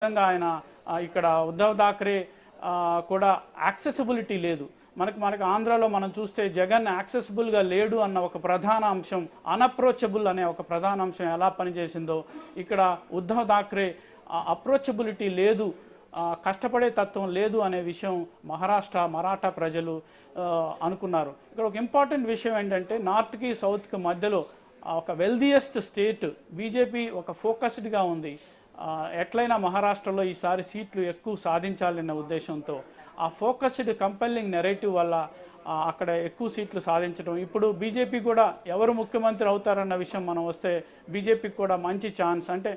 విధంగా ఆయన ఇక్కడ ఉద్ధవ్ థాక్రే కూడా యాక్సెసిబిలిటీ లేదు. మనకు ఆంధ్రాలో మనం చూస్తే జగన్ యాక్సెసిబుల్గా లేడు అన్న ఒక ప్రధాన అంశం, అన్అప్రోచబుల్ అనే ఒక ప్రధాన అంశం ఎలా పనిచేసిందో ఇక్కడ ఉద్ధవ్ థాక్రే అప్రోచబిలిటీ లేదు, కష్టపడే తత్వం లేదు అనే విషయం మహారాష్ట్ర మరాఠా ప్రజలు అనుకున్నారు. ఇక్కడ ఒక ఇంపార్టెంట్ విషయం ఏంటంటే నార్త్కి సౌత్కి మధ్యలో ఒక వెల్దియెస్ట్ స్టేట్ బీజేపీ ఒక ఫోకస్డ్గా ఉంది. ఎట్లయినా మహారాష్ట్రలో ఈసారి సీట్లు ఎక్కువ సాధించాలనే ఉద్దేశంతో ఆ ఫోకస్డ్ కంపెల్లింగ్ నెరేటివ్ వల్ల అక్కడ ఎక్కువ సీట్లు సాధించడం. ఇప్పుడు బీజేపీ కూడా ఎవరు ముఖ్యమంత్రి అవుతారన్న విషయం మనం వస్తే బీజేపీకి కూడా మంచి ఛాన్స్. అంటే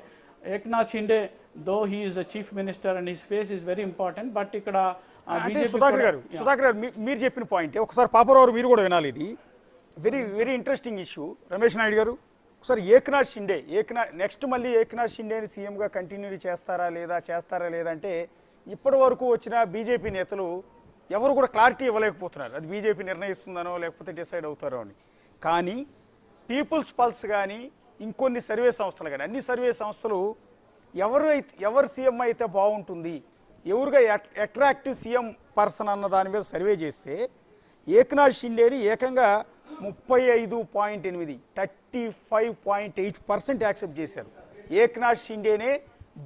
Eknath Shinde though he is the chief minister and his face is very important. But ఇక్కడ సుధాకర్ గారు మీరు చెప్పిన పాయింట్ ఒకసారి పాపరావు మీరు కూడా వినాలి. ఇది very very interesting issue. Ramesh Naidu గారు ఒకసారి ఏక్నాథ్ షిండే నెక్స్ట్ మళ్ళీ ఏక్నాథ్ షిండేని సీఎంగా కంటిన్యూ చేస్తారా లేదా అంటే ఇప్పటి వరకు వచ్చిన బీజేపీ నేతలు ఎవరు కూడా క్లారిటీ ఇవ్వలేకపోతున్నారు. అది బీజేపీ నిర్ణయిస్తుందనో లేకపోతే డిసైడ్ అవుతారో అని. కానీ పీపుల్స్ పల్స్ కానీ ఇంకొన్ని సర్వే సంస్థలు కానీ అన్ని సర్వే సంస్థలు ఎవరు సీఎం అయితే బాగుంటుంది, ఎవరుగా అట్రాక్టివ్ సీఎం పర్సన్ అన్న దాని మీద సర్వే చేస్తే ఏక్నాథ్ షిండేని ఏకంగా 35.8 35.8% యాక్సెప్ట్ చేశారు. ఏక్నాథ్ షిండేనే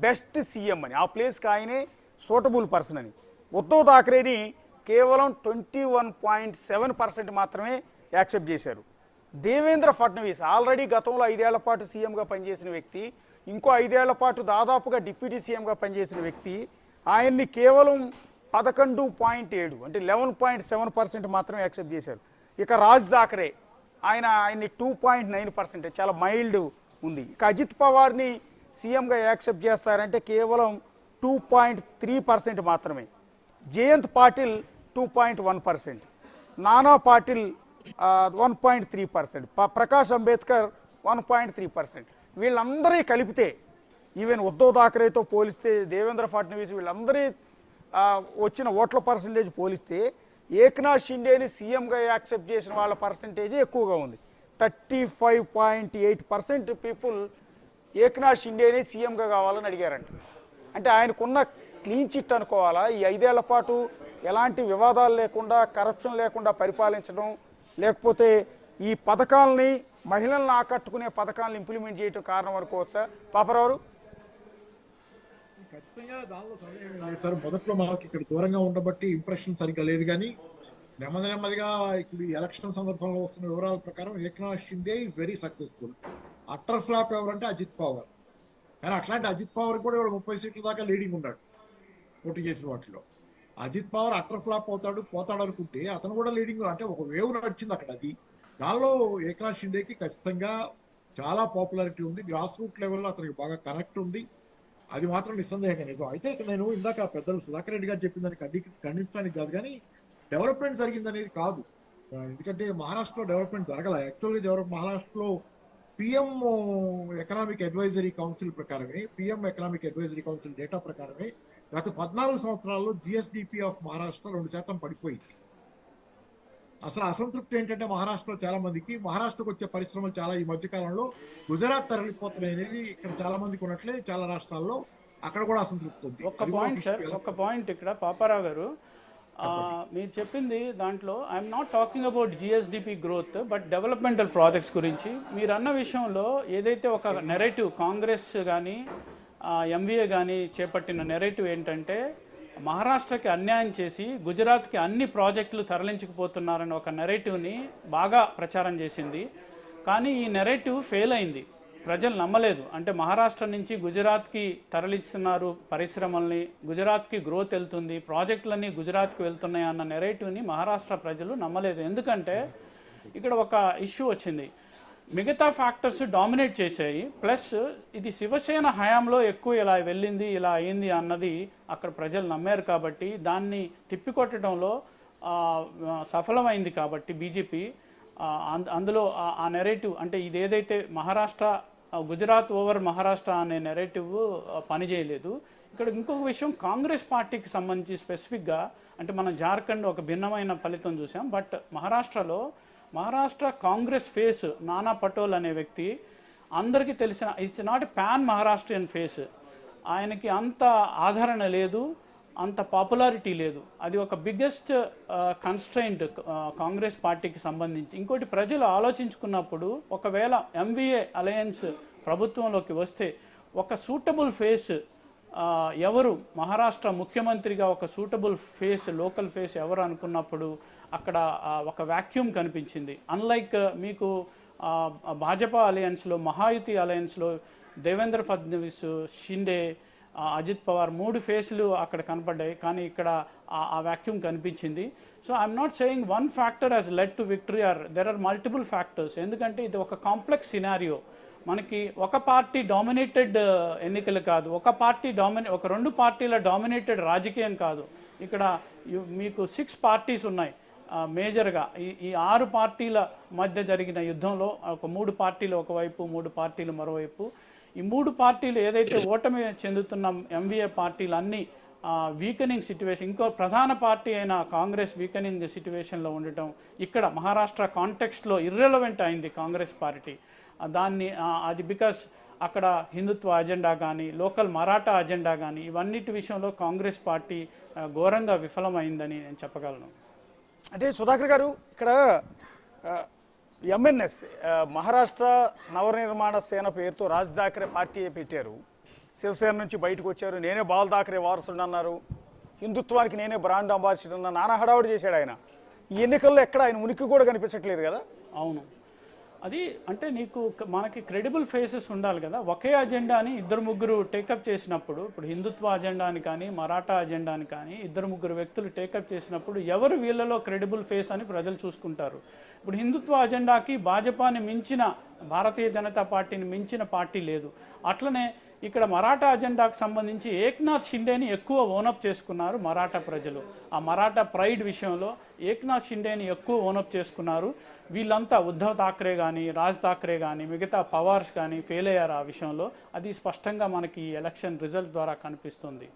బెస్ట్ సీఎం అని, ఆ ప్లేస్కి ఆయనే సూటబుల్ పర్సన్ అని. ఉద్ధవ్ థాక్రేని కేవలం 21.7% మాత్రమే యాక్సెప్ట్ చేశారు. దేవేంద్ర ఫడ్నవీస్ ఆల్రెడీ గతంలో 5 ఏళ్ల పాటు సీఎంగా పనిచేసిన వ్యక్తి, ఇంకో 5 ఏళ్ల పాటు దాదాపుగా డిప్యూటీ సీఎంగా పనిచేసిన వ్యక్తి, ఆయన్ని కేవలం 11.7 అంటే 11.7% మాత్రమే యాక్సెప్ట్ చేశారు. ఇక రాజ్ థాకరే ఆయన్ని 2.9%, చాలా మైల్డ్ ఉంది. ఇక అజిత్ పవార్ని సీఎంగా యాక్సెప్ట్ చేస్తారంటే కేవలం 2.3% మాత్రమే. జయంత్ పాటిల్ 2.1%, నానా పాటిల్ 1.3%, ప్రకాష్ అంబేద్కర్ 1.3%. వీళ్ళందరి కలిపితే ఈవెన్ ఉద్ధవ్ థాకరేతో పోలిస్తే దేవేంద్ర ఫడ్నవీస్ వీళ్ళందరి వచ్చిన ఓట్ల పర్సంటేజ్ పోలిస్తే ఏక్నాథ్ షిండేని సీఎంగా యాక్సెప్ట్ చేసిన వాళ్ళ పర్సంటేజే ఎక్కువగా ఉంది. 35.8% పీపుల్ ఏక్నాథ్ షిండేని సీఎంగా కావాలని అడిగారంట. అంటే ఆయనకున్న క్లీన్ చిట్ అనుకోవాలా, ఈ 5 ఏళ్ల పాటు ఎలాంటి వివాదాలు లేకుండా కరప్షన్ లేకుండా పరిపాలించడం, లేకపోతే ఈ పథకాలని మహిళలను ఆకట్టుకునే పథకాలను ఇంప్లిమెంట్ చేయడం కారణం అనుకోవచ్చా పాపరావు? ఖచ్చితంగా దానిలో సందేహం లేదు సార్. మొదట్లో మనకి ఇక్కడ దూరంగా ఉండబట్టి ఇంప్రెషన్ సరిగ్గా లేదు, కానీ నెమ్మదిగా ఇప్పుడు ఎలక్షన్ సందర్భంలో వస్తున్న వివరాల ప్రకారం Eknath Shinde is very successful. Utter flop ఎవరంటే అజిత్ పవార్. కానీ అట్లాంటి అజిత్ పవార్ కూడా ఇవాళ 30 సీట్ల దాకా లీడింగ్ ఉన్నాడు పోటీ చేసిన వాటిలో. అజిత్ పవార్ అట్టర్ ఫ్లాప్ పోతాడు అనుకుంటే అతను కూడా లీడింగ్, అంటే ఒక వేవ్ నడిచింది అక్కడ. అది దానిలో ఏక్నాథ్ షిండేకి ఖచ్చితంగా చాలా పాపులారిటీ ఉంది. గ్రాస్ రూట్ లెవెల్లో అతనికి బాగా కనెక్ట్ ఉంది. అది మాత్రం నిస్సందేహంగా నిజం. అయితే నేను ఇందాక పెద్దలు సుధాకర్ రెడ్డి గారు చెప్పిందని ఖండించడానికి కాదు, కానీ డెవలప్మెంట్ జరిగిందనేది కాదు. ఎందుకంటే మహారాష్ట్రలో డెవలప్మెంట్ జరగల. యాక్చువల్గా మహారాష్ట్రలో పిఎం ఎకనామిక్ అడ్వైజరీ కౌన్సిల్ ప్రకారమే, PM economic advisory council data ప్రకారమే గత 14 సంవత్సరాల్లో జిఎస్డిపి ఆఫ్ మహారాష్ట్ర 2% పడిపోయింది. అసలు అసంతృప్తి ఏంటంటే మహారాష్ట్రలో చాలా మందికి మహారాష్ట్రకు వచ్చే పరిశ్రమలు చాలా ఈ మధ్యకాలంలో గుజరాత్ తరలిపోతున్నాయి అనేది ఇక్కడ చాలా మందికి ఉన్నట్లే చాలా రాష్ట్రాల్లో అక్కడ కూడా అసంతృప్తి ఉంది. ఒక పాయింట్ ఇక్కడ పాపారావు గారు మీరు చెప్పింది దాంట్లో I'm not talking about GSDP growth but developmental projects గురించి మీరు అన్న విషయంలో ఏదైతే ఒక నెరేటివ్ కాంగ్రెస్ కానీ ఎంవీఏ కానీ చేపట్టిన నెరేటివ్ ఏంటంటే మహారాష్ట్రకి అన్యాయం చేసి గుజరాత్కి అన్ని ప్రాజెక్టులు తరలించకపోతున్నారని ఒక నెరేటివ్ని బాగా ప్రచారం చేసింది. కానీ ఈ నెరేటివ్ ఫెయిల్ అయింది, ప్రజలు నమ్మలేదు. అంటే మహారాష్ట్ర నుంచి గుజరాత్కి తరలిస్తున్నారు పరిశ్రమల్ని, గుజరాత్కి గ్రోత్ వెళ్తుంది, ప్రాజెక్టులన్నీ గుజరాత్కి వెళ్తున్నాయి అన్న నెరేటివ్ని మహారాష్ట్ర ప్రజలు నమ్మలేదు. ఎందుకంటే ఇక్కడ ఒక ఇష్యూ వచ్చింది, మిగతా ఫ్యాక్టర్స్ డామినేట్ చేశాయి. ప్లస్ ఇది శివసేన హయాంలో ఎక్కువ ఇలా వెళ్ళింది ఇలా అయింది అన్నది అక్కడ ప్రజలు నమ్మారు. కాబట్టి దాన్ని తిప్పికొట్టడంలో సఫలమైంది. కాబట్టి బీజేపీ అందులో ఆ నెరేటివ్ అంటే ఇదేదైతే మహారాష్ట్ర గుజరాత్ ఓవర్ మహారాష్ట్ర అనే నెరేటివ్ పనిచేయలేదు. ఇక్కడ ఇంకొక విషయం కాంగ్రెస్ పార్టీకి సంబంధించి స్పెసిఫిక్గా అంటే మనం జార్ఖండ్ ఒక భిన్నమైన ఫలితం చూసాం. బట్ మహారాష్ట్ర కాంగ్రెస్ ఫేస్ నానా పటోల్ అనే వ్యక్తి అందరికీ తెలిసిన, it's not pan Maharashtrian face. ఆయనకి అంత ఆదరణ లేదు, అంత పాపులారిటీ లేదు. అది ఒక బిగ్గెస్ట్ కన్స్ట్రైంట్ కాంగ్రెస్ పార్టీకి సంబంధించి. ఇంకోటి, ప్రజలు ఆలోచించుకున్నప్పుడు ఒకవేళ ఎంవిఏ అలయన్స్ ప్రభుత్వంలోకి వస్తే ఒక సూటబుల్ ఫేస్ ఎవరు మహారాష్ట్ర ముఖ్యమంత్రిగా ఒక సూటబుల్ ఫేస్, లోకల్ ఫేస్ ఎవరు అనుకున్నప్పుడు అక్కడ ఒక వాక్యూమ్ కనిపించింది. అన్లైక్ మీకు భాజపా అలయన్స్లో, మహాయుతి అలయన్స్లో దేవేంద్ర ఫడ్నవీస్, షిండే, అజిత్ పవార్ 3 ఫేస్లు అక్కడ కనపడ్డాయి, కానీ ఇక్కడ ఆ వాక్యూమ్ కనిపించింది. So I'm not saying one factor has led to victory, or there are multiple factors. ఎందుకంటే ఇది ఒక కాంప్లెక్స్ సినారియో. మనకి ఒక పార్టీ డామినేటెడ్ ఎన్నికలు కాదు, ఒక 2 పార్టీల డామినేటెడ్ రాజకీయం కాదు. ఇక్కడ మీకు 6 పార్టీస్ ఉన్నాయి మేజర్గా. ఈ 6 పార్టీల మధ్య జరిగిన యుద్ధంలో ఒక 3 పార్టీలు ఒకవైపు, 3 పార్టీలు మరోవైపు. ఈ 3 పార్టీలు ఏదైతే ఓటమి చెందుతున్న ఎంవిఏ పార్టీలు అన్నీ వీకనింగ్ సిట్యువేషన్, ఇంకో ప్రధాన పార్టీ అయిన కాంగ్రెస్ వీకనింగ్ సిట్యువేషన్లో ఉండటం ఇక్కడ మహారాష్ట్ర కాంటెక్స్ట్లో ఇర్రెలవెంట్ అయింది కాంగ్రెస్ పార్టీ. అది బికాస్ అక్కడ హిందుత్వ అజెండా కానీ, లోకల్ మరాఠా అజెండా కానీ, ఇవన్నిటి విషయంలో కాంగ్రెస్ పార్టీ ఘోరంగా విఫలమైందని నేను చెప్పగలను. అంటే సుధాకర్ గారు, ఇక్కడ ఎంఎన్ఎస్ మహారాష్ట్ర నవనిర్మాణ సేన పేరుతో రాజ్ ఠాక్రే పార్టీ పెట్టారు. శివసేన నుంచి బయటకు వచ్చారు. నేనే బాల్ ఠాక్రే వారసుడు అన్నారు. హిందుత్వానికి నేనే బ్రాండ్ అంబాసిడర్ అన్న నానా హడావుడి చేశాడు ఆయన. ఈ ఎన్నికల్లో ఎక్కడ ఆయన ఉనికి కూడా కనిపించట్లేదు కదా. అవును, అది అంటే మనకి క్రెడిబుల్ ఫేసెస్ ఉండాలి కదా. ఒకే అజెండాని 2-3 టేకప్ చేసినప్పుడు, ఇప్పుడు హిందుత్వ అజెండాని కానీ, మరాఠా అజెండాని కానీ 2-3 వ్యక్తులు టేకప్ చేసినప్పుడు ఎవరు వీళ్ళలో క్రెడిబుల్ ఫేస్ అని ప్రజలు చూసుకుంటారు. ఇప్పుడు హిందుత్వ అజెండాకి భాజపాని మించిన, భారతీయ జనతా పార్టీని మించిన పార్టీ లేదు. అట్లనే ఇక్కడ మరాఠా అజెండాకు సంబంధించి ఏక్నాథ్ షిండేని ఎక్కువ ఓనప్ చేసుకున్నారు మరాఠా ప్రజలు. ఆ మరాఠా ప్రైడ్ విషయంలో ఏక్నాథ్ షిండేని ఎక్కువ ఓనప్ చేసుకున్నారు. వీళ్ళంతా ఉద్ధవ్ ఠాక్రే కానీ, రాజ్ ఠాక్రే కానీ, మిగతా పవార్స్ కానీ ఫెయిల్ అయ్యారు ఆ విషయంలో. అది స్పష్టంగా మనకి ఎలక్షన్ రిజల్ట్ ద్వారా కనిపిస్తుంది.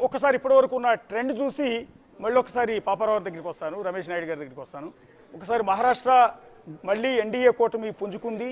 ఒకసారి ఇప్పటి వరకు ఉన్న ట్రెండ్ చూసి మళ్ళీ ఒకసారి పాపారావు దగ్గరికి వస్తాను, రమేష్ నాయుడు గారి దగ్గరికి వస్తాను. ఒకసారి మహారాష్ట్ర మళ్ళీ ఎన్డీఏ కూటమి పుంజుకుంది.